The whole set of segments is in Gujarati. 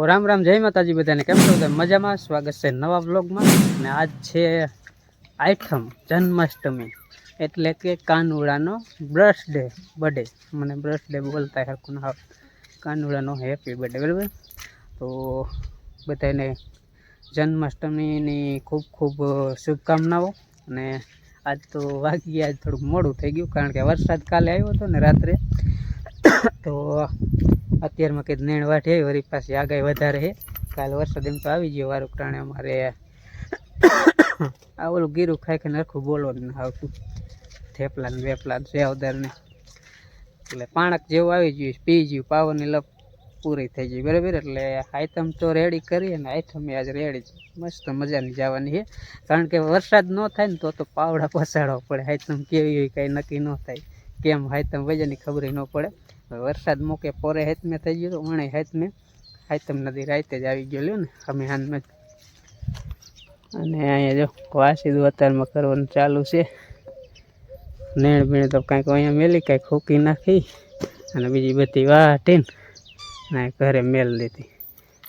રામ રામ, જય માતાજી બધાને. કેમ છો? મજામાં. સ્વાગત છે નવા વ્લોગમાં. અને આજ છે આઠમ, જન્માષ્ટમી, એટલે કે કાનુડાનો બર્થડે. મને બર્થડે બોલતા હરખું ના આવે. કાનુડાનો હેપી બર્થડે, બરાબર. તો બધાને જન્માષ્ટમીની ખૂબ ખૂબ શુભકામનાઓ. અને આજ તો વાગી આજ થોડુંક મોડું થઈ ગયું, કારણ કે વરસાદ કાલે આવ્યો હતો ને રાત્રે. તો અત્યારમાં કંઈક નેણ વાઠે વળી પાછી આગાહી વધારે છે. કાલે વરસાદ એમ તો આવી ગયો વારું પ્રાણે. અમારે આ ઓલું ગીરું ખાઈ ખાઈને આખું બોલવાનું ના આવતું, થેપલા ને વેપલા સેવદર ને, એટલે પાણક જેવું આવી ગયું, પી ગયું, પાવરની લપ પૂરી થઈ ગઈ, બરાબર. એટલે આઈટમ તો રેડી કરી, અને આઈટમ આજ રેડી છે, મસ્ત મજાની જવાની છે. કારણ કે વરસાદ ન થાય ને તો પાવડા પસાડવા પડે. આઈટમ કેવી હોય કાંઈ નક્કી ન થાય, કેમ આઈટમ વજનની ખબર ન પડે. વરસાદ મૂકે પોરે હેત મેં થઈ ગયો, ઉણે હેત મેં આઈટમ નથી, રાતે જ આવી ગયો લ્યો ને અમે હાનમાં. અને અહીંયા જો વાસીદું અત્યારમાં કરવાનું ચાલુ છે. નેણ બીણ તો કાંઈક અહીંયા મેલી, કાંઈક ફૂકી નાખી, અને બીજી બધી વાટીને ને ઘરે મેલ દીધી.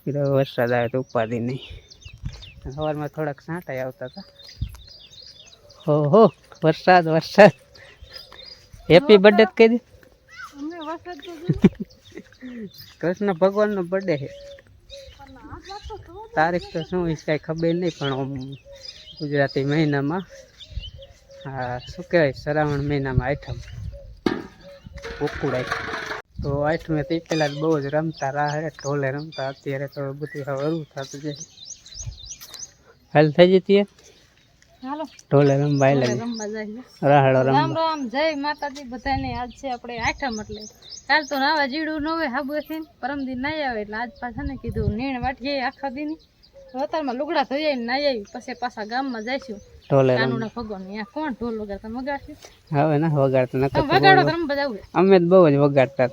કીધું વરસાદ આવે તો ઉપાધિ નહીં. સવારમાં થોડાક છાંટા આવતા હતા. હો વરસાદ હેપી બર્થડે કહી દે. કૃષ્ણ ભગવાનનો બર્થડે છે. તારીખ તો શું હોય કાંઈ ખબર નહીં, પણ ગુજરાતી મહિનામાં શું કહેવાય, શ્રાવણ મહિનામાં આઠમ ઉકુડાય. તો આઠમે તે પહેલાં બહુ જ રમતા રાહે, ઢોલે રમતા. અત્યારે તો બધું હવે અરું થતું જાય. હાલ થઈ જતી હાલો ઢોલે રમવા રાહડો રમવા. રામ રામ, જય માતાજી બધાને. આજ છે આપણે આઠમ, એટલે કાલ તો નાવા જીડું ન હોય હાબુથી, પરમદી નાઈ આવે. એટલે આજ પાછા ને કીધું નેણ વાટીએ આખા દીની. અત્યારમાં લુગડા ધોઈ આવીને નાઈ આવી, પછી પાછા ગામમાં જઈશું ઢોલે કાનુડા ભગવાન. અહીંયા કોણ ઢોલ વગાડતા? વગાડશે હવે ના વગાડતા નતા. વગાડો તો રમવા જવું. અમે જ બહુ જ વગાડતા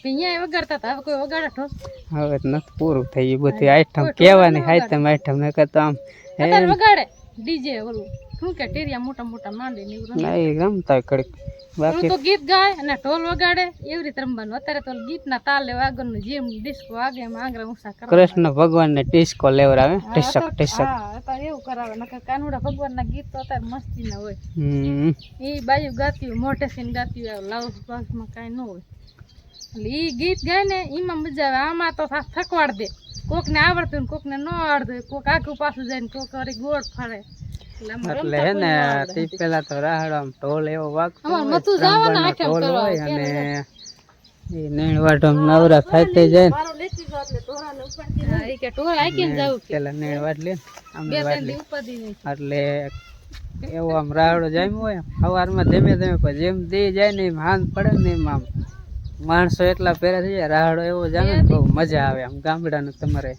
અહીંયા વગાડતા હતા, હવે કોઈ વગાડે ઢોલ? હવે નથી, પૂરું થઈ ગયું બધું. આઈટમ કેવાની આઈટમ ન કરતા આમ અત્યારે વગાડે ડીજે ઓલું શું કે ટેરિયા મોટા મોટા માંડી ને એવું રમતા હોય કડીક. બાકી તો ગીત ગાય અને ઢોલ વગાડે, એવી રીતે રમવાનું. અત્યારે તો ગીતના તાલે વાગરનું જેમ ડિસ્કો વાગે એમ આંગળા ઊંચા કરે. કૃષ્ણ ભગવાનને ડિસ્કો લેવડાવે, ટીશક હા અત્યારે એવું કરાવે. નકર કાનુડા ભગવાનના ગીત તો અત્યારે મસ્તી ના હોય. એ બાજુ ગાતી હોય, મોઢે થઈને ગાતી હોય, લાઉડ બોક્સમાં કાંઈ ન હોય. એટલે એ ગીત ગાય ને એમાં મજા આવે. આમાં તો થકવાડ દે, કોકને આવડતું ને કોકને ન આવડતું, કોક આગું પાછું જાય ને કોક વળી ગોળ ફરે. એટલે હે ને તે પેલા તો રાહડો આમ ઢોલ એવો વાગતો હોય, ઢોલ હોય, અને એ નેણવાટ આમ નવરા ખાતે જાય ને પેલા નેણવાટ લે એટલે એવો આમ રાહડો જામ્યો હોય. સવારમાં ધીમે ધીમે જેમ દી જાય ને એમ હાંજ પડે ને એમ આમ માણસો એટલા પેરા થઈ જાય. રાહડો એવો જામે ને બહુ મજા આવે. આમ ગામડાનું તમારે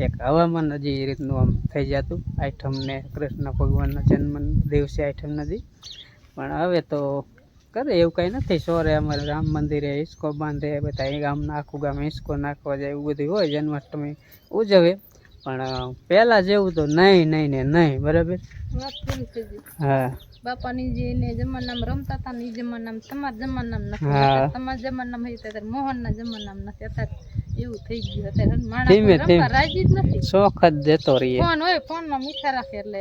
એક હવામાન હજી એ રીતનું આમ થઈ જતું. આઠમ ને કૃષ્ણ ભગવાનના જન્મ દિવસે આઠમ નથી, પણ હવે તો કરે એવું કાંઈ નથી. સોરે અમારે રામ મંદિરે હિસકો બાંધે બધા, એ ગામના આખું ગામ હિસકો નાખવા જાય, એવું બધું હોય. જન્માષ્ટમી ઉજવે, પણ પહેલાં જેવું તો નહીં ને નહીં, બરાબર. હા, બાપાની જે જમાનામાં રમતા હતા ને એ જમાનામાં તમારા જમાનામાં નથી. તમારા જમાનામાં હોય ત્યારે મોહનના જમાનામાં નથી. અત્યારે એવું થઈ ગયું. અત્યારે માણસ રાજી જ નથી, શોખ જ જતો રહીએ. ફોન હોય, ફોનમાં મીઠા રાખે એટલે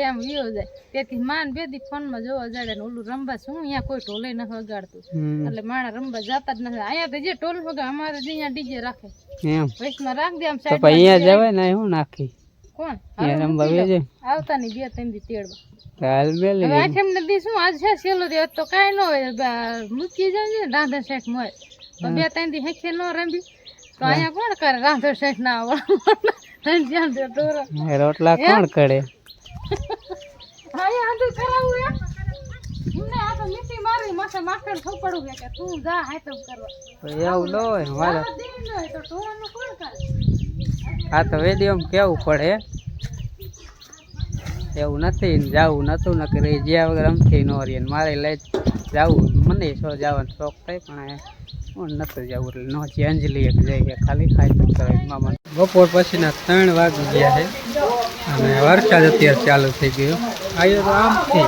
એમ વિયો જાય. તેથી માન બેદી ફોનમાં જોવા જાય ને ઓલું રમવા શું અહીંયા કોઈ ઢોલે ન વગાડતું, એટલે માણસ રમવા જતા જ નથી. અહીંયા તો જે ઢોલ વગાડે અમારે અહીંયા ડીજે રાખે એમ વૈષ્ણવ રાખ દે આમ સાઈડ. અહીંયા જવાય ને હું નાખી કોણ આવતા ની 2-3 દી તેડવા. આઠમ ને દી શું આજ છે સેલો દે તો કાંઈ ન હોય, મૂકી જાય ને રાંધણ શેઠ મોય તો 2-3 દી હેખે ન રમી. તો અહીંયા કોણ કરે? રાંધણ શેઠ ના આવડે, રોટલા કોણ કરે? અહીંયા આદુ કરાવું એમને આ તો મીઠી મારી માથે માખણ થોપડું કે તું જા હાથમ કરવા. એવું ન હોય મારે તો ઢોરાનું કોણ કરે? આ તો વેડિયોમાં કેવું પડે, એવું નથી જવું નતું ન કરે. જ્યાં વગર અમથી ન રહી મારે લઈ જવું. મને જવાનો શોખ થાય, પણ હું નતું જવું એટલે નો જે અંજલિ એક જઈએ ખાલી ખાઈ કરાય મામા. બપોર પછીના 3 વાગી ગયા છે અને વરસાદ અત્યારે ચાલુ થઈ ગયો. આવ્યો તો આમથી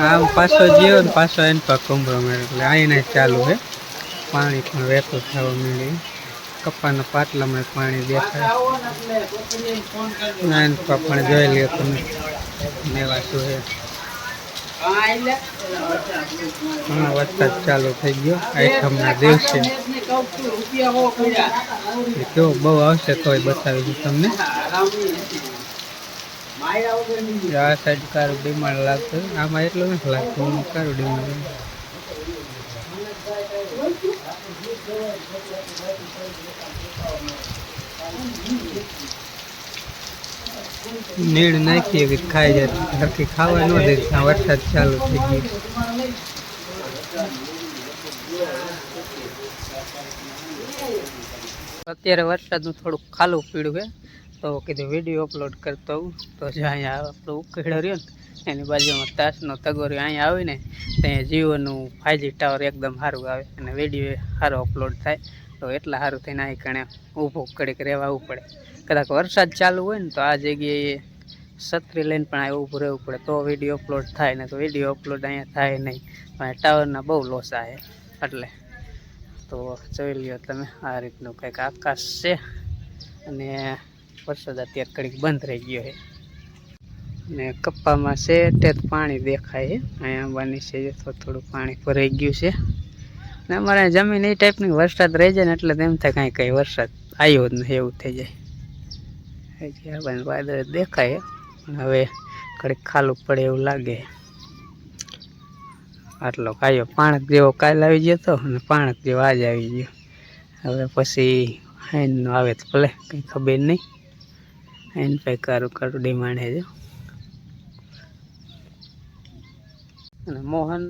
આમ પાછો ગયો ને પાછો એને પર કુંભરો મેળ, એટલે અહીંને ચાલુ છે. પાણી પણ વહેતું થવા મળ્યું. કપ્પાના પાટલામાં પાણી દેખાય. નાન પણ જોઈ લ્યો તમે મેવા શું છે. વરસાદ ચાલુ થઈ ગયો આઠમના દિવસે. કેવો બહુ આવશે તોય બતાવીશું તમને. આ સાઈડ કારું ડિમાન્ડ લાગતું, આમાં એટલું નથી લાગતું. કારું ડિમાન્ડ નીડ નાખીએ કે ખાઈ જાય, હરખી ખાવા ન દે. વરસાદ ચાલુ થઈ ગયો. અત્યારે વરસાદનું થોડુંક ખાલું પીડ્યું છે, તો કીધું વિડીયો અપલોડ કરતો હોઉં. તો જે અહીંયા આપણો ઉકેડો રહ્યો ને એની બાજુમાં તાસનો તગોર્યો અહીંયા આવીને ત્યાં જીઓનું 5G ટાવર એકદમ સારું આવે અને વિડીયો સારો અપલોડ થાય. તો એટલા સારું થઈને અહીં કણે ઊભું કડીક રહેવું પડે. કદાચ વરસાદ ચાલુ હોય ને તો આ જગ્યાએ છત્રી લઈને પણ આ ઊભું રહેવું પડે તો વિડીયો અપલોડ થાય. ને તો વિડીયો અપલોડ અહીંયા થાય નહીં. ટાવરના બહુ લોસ આવે એટલે. તો જોઈ લ્યો તમે આ રીતનું કંઈક આકાશ છે અને વરસાદ અત્યારે ઘડીક બંધ રહી ગયો છે. ને કપ્પામાં છે તે પાણી દેખાય છે. અહીંયા બની છે થોડું પાણી ભરાઈ ગયું છે. ને અમારે જમીન એ ટાઈપની વરસાદ રહી જાય ને એટલે તેમ થાય કંઈ વરસાદ આવ્યો જ નહીં એવું થઈ જાય. વાદળ દેખાય પણ હવે ઘડીક ખાલું પડે એવું લાગે. આટલો કાયો પાણક જેવો કાલ આવી ગયો હતો અને પાણક જેવો આજ આવી ગયો. હવે પછી હાઈનનો આવે તો ભલે કંઈ ખબર નહીં. હાઈન કંઈ કારું ડિમાન્ડ છે. અને મોહન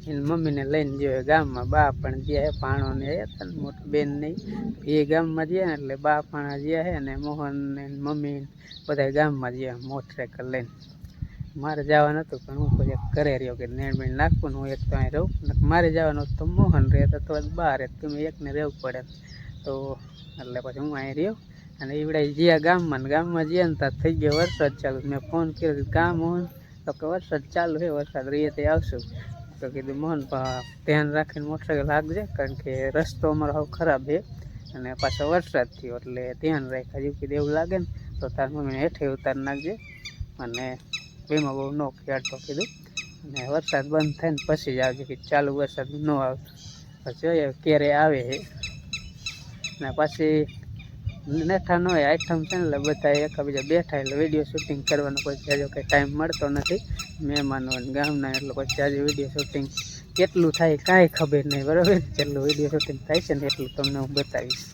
એની મમ્મીને લઈને ગયો ગામમાં. બા પણ ગયા પાણોને હતા ને મોટી બેન નહીં એ ગામમાં ગયા ને એટલે બા પાણા ગયા છે અને મોહન ને મમ્મી બધા ગામમાં ગયા મોટરસાઇકલ લઈને. મારે જવાનું હતું પણ હું પછી ઘરે રહ્યો કે નેણ નાખવું ને હું એક તો અહીં રહું. મારે જવાનું હતું તો મોહન રહેતા તો બહાર તમે એકને રહેવું પડે. તો એટલે પછી હું અહીં રહ્યો અને એવડે ગયા ગામમાં ગયા ને ત્યાં થઈ ગયો વરસાદ ચાલુ. મેં ફોન કર્યો ગામ મોહન તો કે વરસાદ ચાલુ છે, વરસાદ રહીએ તે આવશું. તો કીધું મોહન ધ્યાન રાખીને મોટરસાઇકલ હાંકજે કારણ કે રસ્તો અમારો હવે ખરાબ છે અને પાછો વરસાદ થયો એટલે ધ્યાન રાખ. હજુ કીધું એવું લાગે ને તો તાર મમ્મીને હેઠે ઉતારી નાખજે અને એમાં બહુ ન ખેડતો કીધું. અને વરસાદ બંધ થાય ને પછી જ આવજે કે ચાલુ વરસાદ ન આવતો. પછી જોઈએ ક્યારે આવે છે. ને પછી નેઠા ન હોય આઈટમ છે ને એટલે બધા એકબીજા બેઠા એટલે વિડીયો શૂટિંગ કરવાનો પછી આજે કંઈ ટાઈમ મળતો નથી. મહેમાનો ગામના એટલે પછી આજે વિડીયો શૂટિંગ કેટલું થાય કાંઈ ખબર નહીં. બરાબર, જેટલું વિડીયો શૂટિંગ થાય છે ને એટલું તમને હું બતાવીશ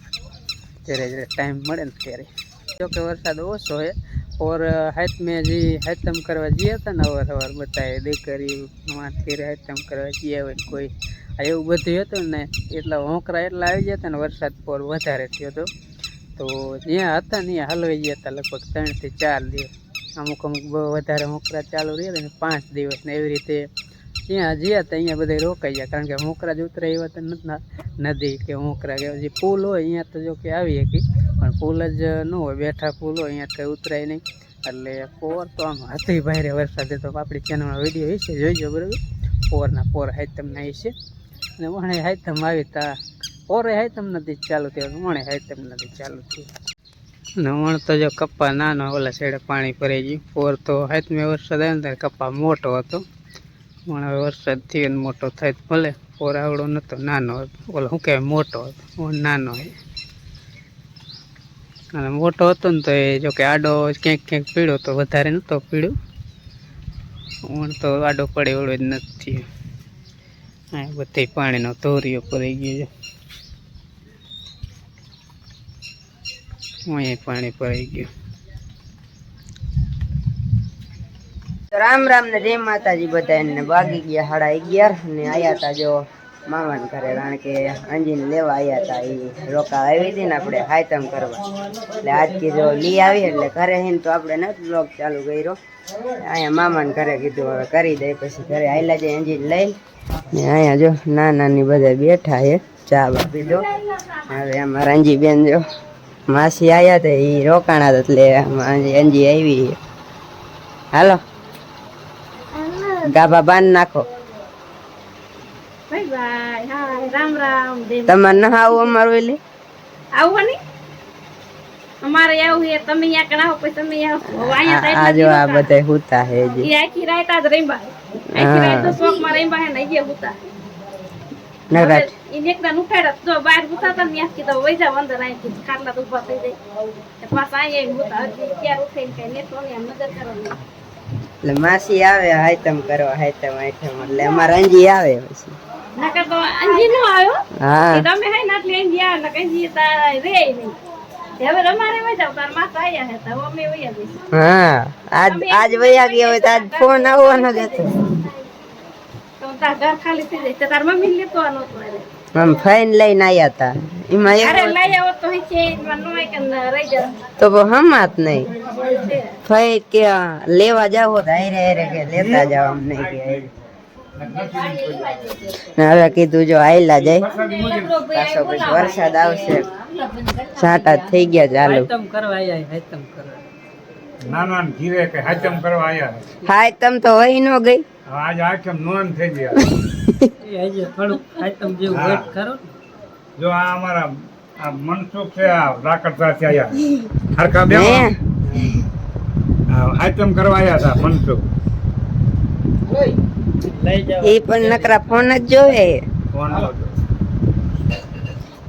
જ્યારે ટાઈમ મળે ને ત્યારે. જોકે વરસાદ ઓછો છે. ઓર હાથમાં જે હાથમ કરવા ગયા હતા ને અવાર બતાવે દીકરી માથી હાથમ કરવા ગયા હોય કોઈ એવું બધું હતું ને એટલા હોંકરા એટલા આવી ગયા હતા ને વરસાદ પોર વધારે થયો હતો. તો જ્યાં હતા ને ત્યાં હલવાઈ ગયા હતા લગભગ 3 થી 4 દિવસ. અમુક બહુ વધારે હોંકરા ચાલુ રહ્યા ને 5 દિવસ ને એવી રીતે ત્યાં ગયા હતા. અહીંયા બધા રોકાઈ ગયા કારણ કે હોંકરા જ ઉતરે એવા તો નદી કે હોંકરા કે જે પુલ હોય અહીંયા તો જો કે આવી શકી પણ પુલ જ ન હોય. બેઠા પુલ હોય અહીંયા કંઈ ઉતરાય નહીં. એટલે પોર તો આમ હતી ભારે વરસાદ તો આપણી ચેનલમાં વિડીયો હશે જોઈજો. બરાબર, પોર હાઈતમના હશે અને વણે હાઈતમ આવી તા પોરે હાઈતમ નથી ચાલુ થયું, વણે હાઈતમ નથી ચાલુ થયું. અને વણ તો જો કપ્પા નાનો ઓલા સાઈડે પાણી ભરાઈ ગયું. પોર તો હાઈતમે વરસાદ આવ્યો ને ત્યારે કપ્પા મોટો હતો. પણ હવે વરસાદ થયો ને મોટો થાય તો ભલે. પોર આવડો નહોતો, નાનો હતો. ઓલો શું કહેવાય મોટો હતો, નાનો છે. અને મોટો હતો ને તો એ જો કે આડો ક્યાંક પીળ્યો તો વધારે નહોતો પીળ્યો. વણ તો આડો પડે એવડો જ નથી. હા, બધે પાણીનો ધોરીઓ પડી ગયો. અહીંયા પાણી ભરાઈ ગયું. રામ રામ ને જય માતાજી બધાને. વાગી ગયા 11:30 ને આયા તા જો મામાને ઘરે કારણ કે અંજીને લેવા આવ્યા હતા. એ રોકા આવી હતી ને આપણે હાયતમ કરવા એટલે આજ કીધું લઈ આવી એટલે ઘરે હઈને તો આપણે નથી બ્લોગ ચાલુ કર્યો. અહીંયા મામાને ઘરે કીધું હવે કરી દે પછી ઘરે આયલા જાય અંજીને લઈ ને. અહીંયા જો નાની બધા બેઠા છે ચા બા પીધો. હવે અમારા અંજી બેન જો માસી આવ્યા હતા એ રોકાણા હતા એટલે અંજી આવી. હાલો ગાભા બાંધ નાખો. તમારે ના આવું અમારું એટલે આવવાની અમારે આવું છે તમે અહીંયા કણાવો પછી તમે આવો અહીંયા આ જો આ બધા હુતા હે જી ઈ આખી રાત આજ રંબા આખી રાત તો શોખ માં રંબા હે ને ઈ હુતા નવરાત ઈ એકદા ઉઠાડ્યા તો બહાર હુતા હતા ને આખી તો વઈ જાવ અંદર આખી ખાટલા તો ઊભા થઈ જાય પાછા અહીંયા હુતા હજી ક્યારે ઉઠીને કઈ ને તો ને મદદ કરવાની એટલે માસી આવે હાયતમ કરવા હાયતમ આઈટમ એટલે અમારે અંજી આવે પછી નકર તો અંજી નો આવ્યો હા તમે હે ને એટલે અંજી આવે ને અંજી તારા રે નહીં હવે અમારે વઈ જાવ તાર માતા આયા હે તો અમે વઈ જઈશું હા આજ વયા ગયા હોય તો આજ ફોન આવવાનો જ હતો તો તાર ઘર ખાલી થઈ જાય તો તાર મમ્મી લેતો આનો તો આમ ફાઈન લઈને આયા તા એમાં અરે લઈ આવો તો હે છે એમાં નો કે રહી જાય તો હમાત નહીં ફાઈ કે લેવા જાવ તો હારે હારે કે લેતા જાવ આમ નહીં કે હારે. ને હવે કીધું જો આયલા જાય પાછો પછી વરસાદ આવશે છાંટા થઈ ગયા ચાલુ હાયતમ કરવા આયા હાયતમ કરવા નાના ઘીરે કે હાચમ કરવા આયા હાયતમ તો વહી નો ગઈ આજ હાચમ નોન થઈ ગયા એ હજી થોડુંક હાયતમ જેવું વેટ કરો ને. જો આ અમારા આ મનસુખ છે આ રાકડતા છે આયા હરકા બે હે હાચમ કરવા આયા હતા મનસુખ લઈ જાઓ એ પણ નકરા ફોન જ જોવે ફોન લાવજો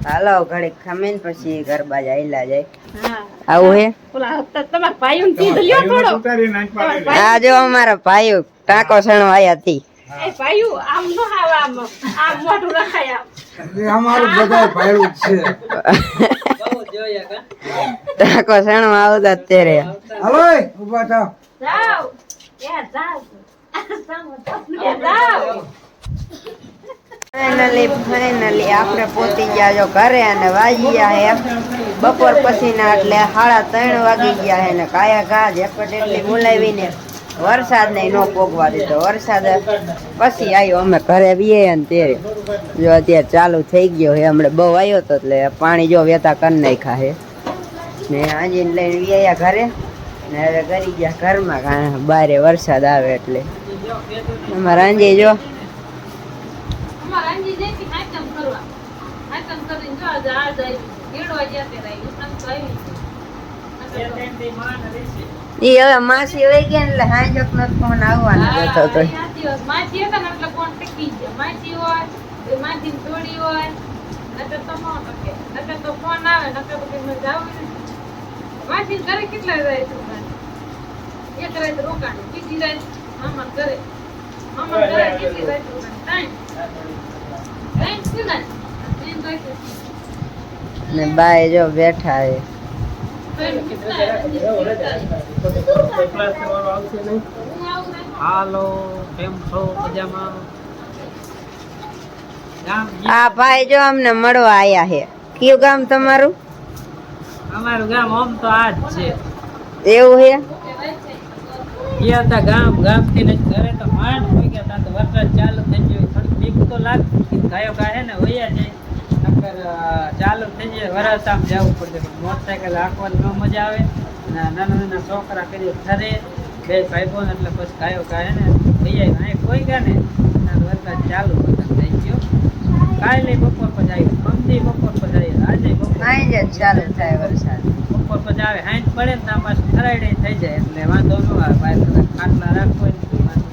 હાલો ઘડીક ખમીને પછી ગરબા આયલા જાય હા આવું હે ઓલા તમાર ભાઈઓને કીધું લ્યો થોડો ઉતારી નાખ પાડી આ જો અમારા ભાઈઓ ટાંકો સણો આયા થી એ ભાઈઓ આમ નો હાવ આમ મોઢું રખાય આમ અમારું બધા ભાઈઓ છે બહુ જોયા કા ટાંકો સણો આવતા અત્યારે હાલો ઉભા થાવ જાવ એ જાવ એ જાવ ફાઇનલી આપણે પહોંચી ગયા જો ઘરે અને વાગી ગયા હે બપોર પછીના એટલે 3:30 વાગી ગયા હે ને કાયા ઘા ઝેપટ એટલી બોલાવીને વરસાદ ને નો પોગવા દીધો વરસાદ પછી આવ્યો અમે ઘરે બીએ ને ત્યારે જો અત્યારે ચાલુ થઈ ગયો હે હમણાં બહુ આવ્યો તો એટલે પાણી જો વેતા કરી નાખ્યા હે ને આજીને લઈને વ્યાયા ઘરે ને હવે કરી ગયા ઘરમાં કારણ બારે વરસાદ આવે એટલે અમારા અંજી જો અમાર અંજી જેથી હાચમ કરવા હાચમ કરીને જો આ જાય ગેડવા જતે રહી ઉતમ તો આવી ઈ હવે માસી વઈ ગયા ને એટલે હાંજક નો ફોન આવવાનો હતો તો માછી હતા ને એટલે કોણ ટીકી ગયો માછી હોય એ માછી થોડી હોય નકર તો ફોન ટકે નકર તો ફોન આવે નકર તો કઈ મજા આવે માછી ઘરે કેટલા રહે છે એક રાત રોકાણ બીજી રાત મામા ઘરે કેટલી રાત રોકાણ ટાઈમ સુના ટાઈમ તો ને બાય જો બેઠા હે હાલો કેમ છો મજામાં ગામ આ ભાઈ જો અમને મળવા આયા હે કયું ગામ તમારું અમારું ગામ આમ તો આ જ છે એવું હે ગયા હતા ગામ થી ને ઘરે તો માંડ હોઈ ગયા તા તો વરસાદ ચાલુ થઈ ગયો થોડીક બીક તો લાગતી ગાયો ગાય ને વયા જાય નકર ચાલુ થઈ જાય વરસાદ જવું પડશે મોટરસાયકલ હાંકવાની ન મજા આવે અને નાના છોકરા કરી ઘરે બે ભાઈ બોન એટલે પછી ગાયો ગાય ને વયા અહીં કોઈ ગયા ને વરસાદ ચાલુ થઈ ગયો કાલે બપોર પછી આવ્યું સમજી બપોર પછી આવ્યું આજે બપોર અહીં જ ચાલુ થાય વરસાદ બપોર પછી આવે હાંજ પડે ને ત્યાં પાછું ખરાડે થઈ જાય એટલે વાંધો ન આવે બહાર ખાટલા રાખવો